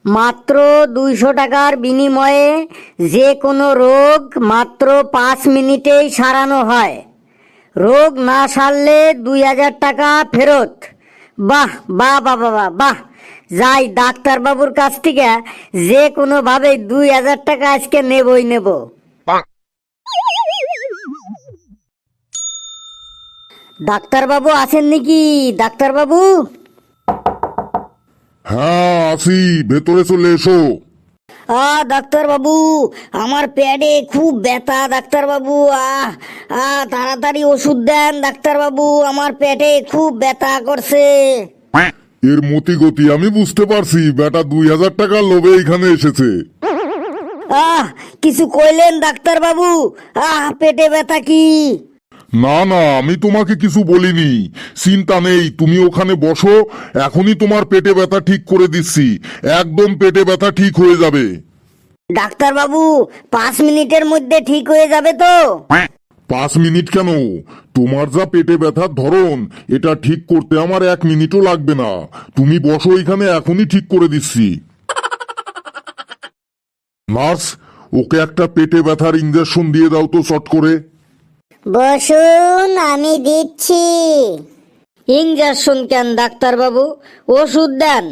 মাত্র 200 টাকার বিনিময়ে যে কোনো রোগ মাত্র 5 মিনিটেই সারানো হয়। রোগ না সারলে 2000 টাকা ফেরত। বাহ বাহ বাহ বাহ বাহ, যাই ডাক্তারবাবুর কাছ থেকে যে কোনোভাবে 2000 টাকা আজকে নেবই নেব। ডাক্তারবাবু আছেন নাকি? ডাক্তারবাবু? হ্যাঁ আসি, ভেতরে চলে এসো। ডাক্তারবাবু, আমার পেটে খুব ব্যথা ডাক্তারবাবু। তাড়াতাড়ি ওষুধ দেন ডাক্তারবাবু, আমার পেটে খুব ব্যথা করছে। এর মতি গতি আমি বুঝতে পারছি, বেটা 2000 টাকা লোভে এখানে এসেছে। কিছু কইলেন ডাক্তারবাবু? পেটে ব্যথা কি? না না, আমি তোমাকে কিছু বলিনি, চিন্তা নেই, তুমি ওখানে বসো, এখনই তোমার পেটে ব্যথা ঠিক করে দিচ্ছি, একদম পেটে ব্যথা ঠিক হয়ে যাবে। ডাক্তারবাবু 5 মিনিটের মধ্যে ঠিক হয়ে যাবে তো? 5 মিনিট কেন, তোমার যা পেটে ব্যথার ধরন, এটা ঠিক করতে আমার 1 মিনিটও লাগবে না। তুমি বসো এখানে, এখনই ঠিক করে দিচ্ছি। নার্স, ওকে একটা পেটে ব্যথার ইঞ্জেকশন দিয়ে দাও তো চট করে। বসুন, আমি দিচ্ছি। ইঞ্জেকশন কেন ডাক্তারবাবু? ওষুধ দেন।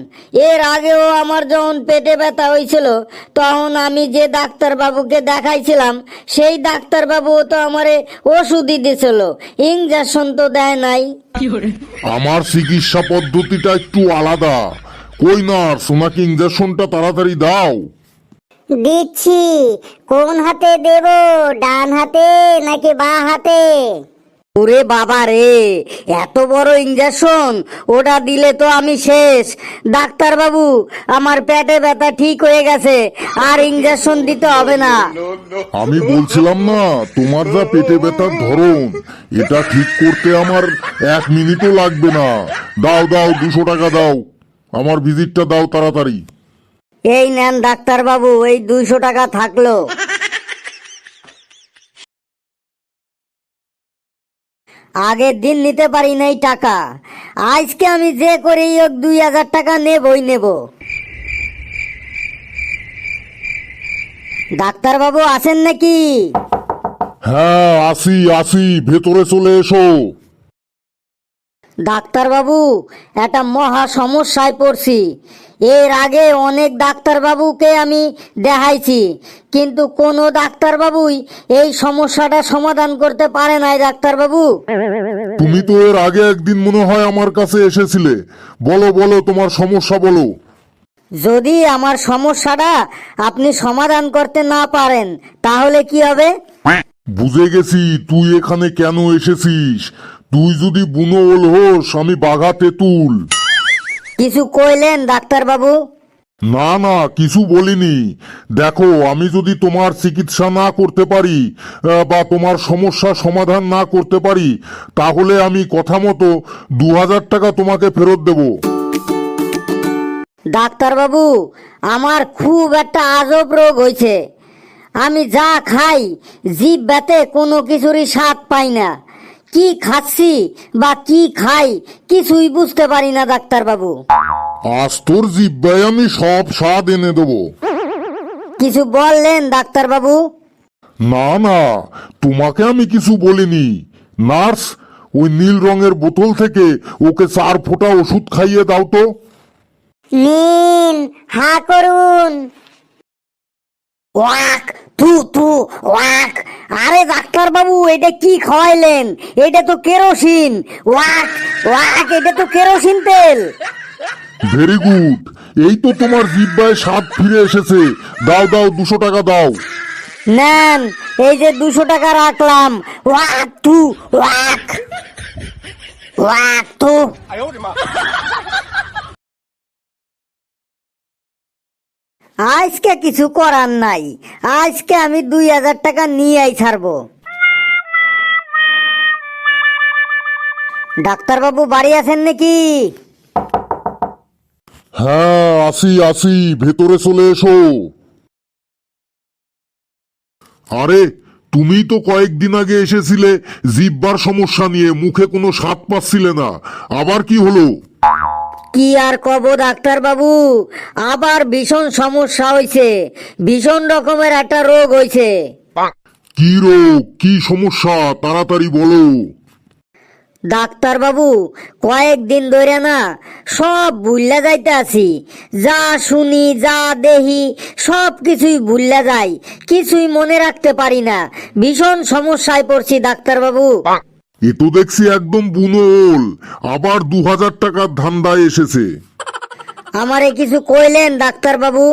এর আগেও আমার যখন পেটে ব্যথা হয়েছিল তখন আমি যে ডাক্তারবাবুকে দেখাইছিলাম সেই ডাক্তারবাবু তো আমারে ওষুধই দিছিল, ইঞ্জেকশন তো দেয় নাই। আমার চিকিৎসা পদ্ধতিটা একটু আলাদা। কই নার্স, ওনাকে ইঞ্জেকশনটা তাড়াতাড়ি দাও। দিচ্ছি। কোন হাতে দেব, ডান হাতে নাকি বাঁ হাতে? ওরে বাবা রে, এত বড় ইঞ্জেকশন, ওটা দিলে তো আমি শেষ। ডাক্তারবাবু, আমার পেটে ব্যথা ঠিক হয়ে গেছে, আর ইঞ্জেকশন দিতে হবে না। আমি বলছিলাম না, তোমার যা পেটে ব্যথার ধরন, এটা ঠিক করতে আমার 1 মিনিটও লাগবে না। দাও দাও, 200 টাকা দাও, আমার ভিজিটটা দাও তাড়াতাড়ি। এই নেন ডাক্তারবাবু, এই 200 টাকা থাকলো। আগের দিন নিতে পারি নাই টাকা, আজকে আমি যে করে 2000 টাকা নেবই নেব। ডাক্তারবাবু আছেন নাকি? হ্যাঁ আসি আসি, ভেতরে চলে এসো। ডাক্তারবাবু, একটা মহা সমস্যায় পড়ছি। এর আগে অনেক ডাক্তারবাবুকে আমি দেখাইছি, কিন্তু কোনো ডাক্তারবাবুই এই সমস্যাটা সমাধান করতে পারে নাই। ডাক্তারবাবু, তুমি তো এর আগে একদিন মনে হয় আমার কাছে এসেছিলে। বলো বলো, তোমার সমস্যা বলো। যদি আমার সমস্যাটা আপনি সমাধান করতে না পারেন তাহলে কি হবে? বুঝে গেছি তুই এখানে কেন এসেছিস। তুই যদি বুনো ওল হোস, আমি বাঘা তেঁতুল। কিছু কইলেন ডাক্তারবাবু? না না, কিছু বলিনি। দেখো, আমি যদি তোমার চিকিৎসা না করতে পারি বা তোমার সমস্যা সমাধান না করতে পারি, তাহলে আমি কথা মতো 2000 টাকা তোমাকে ফেরত দেব। ডাক্তারবাবু, আমার খুব একটা আজব রোগ হয়েছে। আমি যা খাই জিহ্বাতে কোনো কিছুরই স্বাদ পাই না। কি খাচ্ছি বা কি খাই কিছুই বুঝতে পারি না ডাক্তারবাবু। আজ তোর জিহ্বায় আমি সব স্বাদ এনে দেবো। কিছু বললেন ডাক্তারবাবু? না না, তোমাকে আমি কিছু বলিনি। নার্স, ওই নীল রঙের বোতল থেকে ওকে 4 ফোঁটা ওষুধ খাইয়ে দাও তো। নিন, হা করুন। ওয়াক তু তু ওয়াক। আরে ডাক্তারবাবু, এটা কি খাওয়াইলেন? এটা তো কেরোসিন। ওয়াক ওয়াক, এটা তো কেরোসিন তেল। ভেরি গুড, এই তো তোমার জিহ্বায় স্বাদ ফিরে এসেছে। দাও দাও, 200 টাকা দাও। নেন, এই যে 200 টাকা রাখলাম। ওয়াক তু ওয়াক ওয়াক তু। আজকে কিছু করার নাই, আজকে আমি 2000 টাকা নিয়েই ছাড়বো। ডাক্তারবাবু বাড়ি আছেন নাকি? হ্যাঁ আসি আসি, ভেতরে চলে এসো। আরে, তুমি তো কয়েকদিন আগে এসেছিলে জিহ্বার সমস্যা নিয়ে, মুখে কোনো স্বাদ পাচ্ছিলে না, আবার কি হলো? কি আর কব ডাক্তার বাবু, আবার ভীষণ সমস্যা হয়েছে, ভীষণ রকমের একটা রোগ হয়েছে। কি রোগ, কি সমস্যা, তাড়াতাড়ি বলো। ডাক্তার বাবু, কয়েকদিন ধরে না সব ভুল্লা যাইতে আছি, যা শুনি যা দেখি সব কিছুই ভুল্লা যাই, কিছুই মনে রাখতে পারি না, ভীষণ সমস্যায় পড়ছি ডাক্তার বাবু। এ তো দেখছি একদম বুনো ওল, আবার 2000 টাকার ধান্দায় এসেছে। আমারে কিছু কইলেন ডাক্তার বাবু?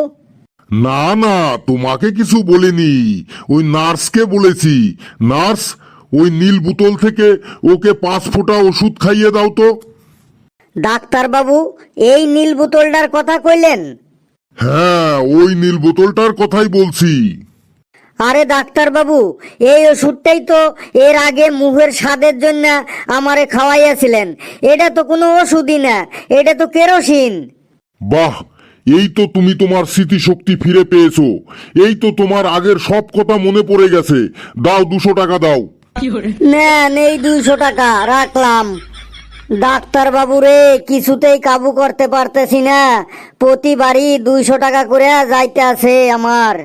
না না, তোমাকে কিছু বলিনি, ওই নার্সকে বলেছি। নার্স, ওই নীল বোতল থেকে ওকে 5 ফোঁটা ওষুধ খাইয়ে দাও তো। ডাক্তার বাবু, এই নীল বোতলটার কথা কইলেন? হ্যাঁ, ওই নীল বোতলটার কথাই বলছি। আরে ডাক্তার বাবু, এই ওষুধটাই তো এর আগে মুখের স্বাদের জন্য আমারে খাওয়াইয়াছিলেন। এটা তো কোনো ওষুধই না, এটা তো কেরোসিন। বাহ, এই তো তুমি তোমার স্মৃতিশক্তি ফিরে পেয়েছো, এই তো তোমার আগের সব কথা মনে পড়ে গেছে। দাও 200 টাকা দাও। নেন এই 200 টাকা রাখলাম। ডাক্তার বাবু রে, কিছুতেই কাবু করতে পারতেছি না, প্রতিবারই 200 টাকা করে যাইতে আছে আমার।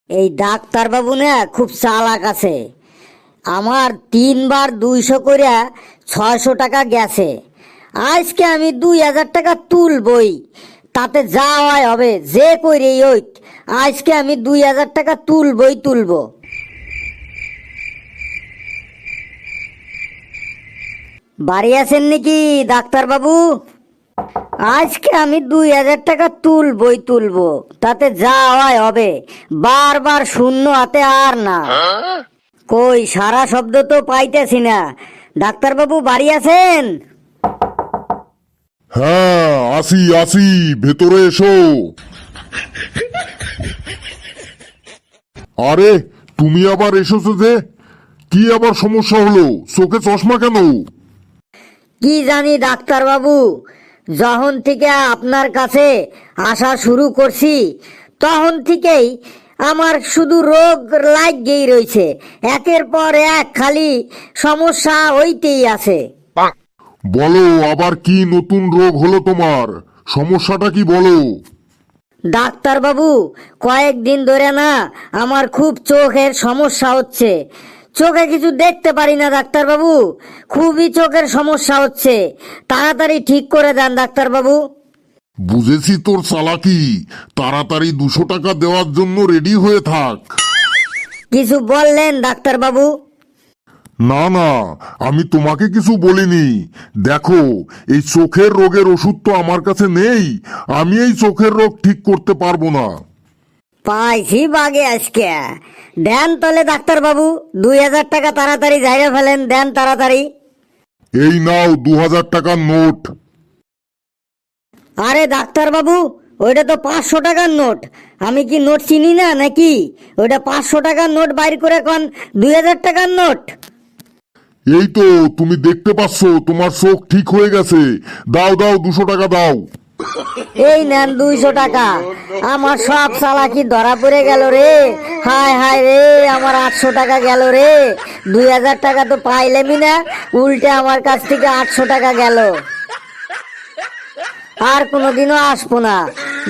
এই ডাক্তার বাবু না খুব চালাক আছে, আমার 3 বার 200 করে 600 টাকা গেছে। আজকে আমি 2000 টাকা তুলবই, তাতে যা হয় হবে, যে কইরেই হইত আজকে আমি 2000 টাকা তুলবই তুলবো। বাড়ি আছেন নাকি ডাক্তার বাবু? আজকে আমি 2000 টাকা তুলবই তুলবো, তাতে যা হয় হবে, বারবার শূন্য হাতে আর না। কই সারা শব্দ তো পাইতেছি না। ডাক্তার বাবু বাড়ি আছেন? হ্যাঁ, আসি আসি, ভেতরে এসো। আরে, তুমি আবার এসেছো যে? কি আবার সমস্যা হলো? চোখে চশমা কেন? কি জানি ডাক্তার বাবু, যখন থেকে আপনার কাছে আসা শুরু করছি তখন থেকেই আমার শুধু রোগ লাগেই রয়েছে, একের পর এক খালি সমস্যা হইতেই আছে। বলো, আবার কি নতুন রোগ হলো তোমার? সমস্যাটা কি বলো? ডাক্তার বাবু, কয়েকদিন ধরে না আমার খুব চোখের সমস্যা হচ্ছে, চোখে কিছু দেখতে পারি না ডাক্তার বাবু, খুবই চোখের সমস্যা হচ্ছে, তাড়াতাড়ি ঠিক করে দেন ডাক্তার বাবু। বুঝেছি তোর চালাকি, তাড়াতাড়ি 200 টাকা দেওয়ার জন্য রেডি হয়ে থাক। কিছু বললেন ডাক্তার বাবু? না না, আমি তোমাকে কিছু বলিনি। দেখো, এই চোখের রোগের ওষুধ তো আমার কাছে নেই, আমি এই চোখের রোগ ঠিক করতে পারবো না। পাইছি বাগে আজকে। দেন তাহলে ডাক্তার বাবু, 2000 টাকা তাড়াতাড়ি ঝাইরা ফেলেন, দেন তাড়াতাড়ি। এই নাও 2000 টাকার নোট। আরে ডাক্তার বাবু, ওইটা তো 500 টাকার নোট, আমি কি নোট চিনি না নাকি? ওইটা 500 টাকার নোট বাইর করে কোন 2000 টাকার নোট? এই তো তুমি দেখতে পাচ্ছ তোমার চোখ ঠিক হয়ে গেছে। দাও দাও, 200 টাকা দাও। এই নেন 200 টাকা। আমার সব চালাকি ধরা পড়ে গেল রে, হায় হায় রে, আমার 800 টাকা গেল রে। 2000 টাকা তো পাইলামই না, উল্টে আমার কাছ থেকে 800 টাকা গেল। আর কোনোদিনও আসবো না,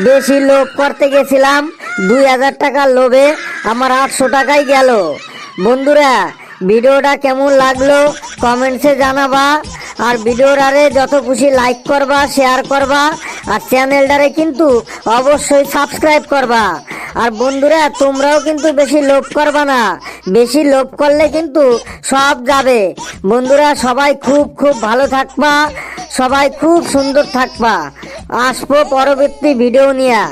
বেশি লোভ করতে গেছিলাম, 2000 টাকার লোভে আমার 800 টাকাই গেল। বন্ধুরা, ভিডিওটা কেমন লাগলো কমেন্টসে জানাবা, আর ভিডিওটারে যত খুশি লাইক করবা, শেয়ার করবা, আর চ্যানেলটারে কিন্তু অবশ্যই সাবস্ক্রাইব করবা। আর বন্ধুরা, তোমরাও কিন্তু বেশি লোভ করবা না, বেশি লোভ করলে কিন্তু সব যাবে। বন্ধুরা, সবাই খুব খুব ভালো থাকবা, সবাই খুব সুন্দর থাকবা। আসবো পরবর্তী ভিডিও নিয়ে।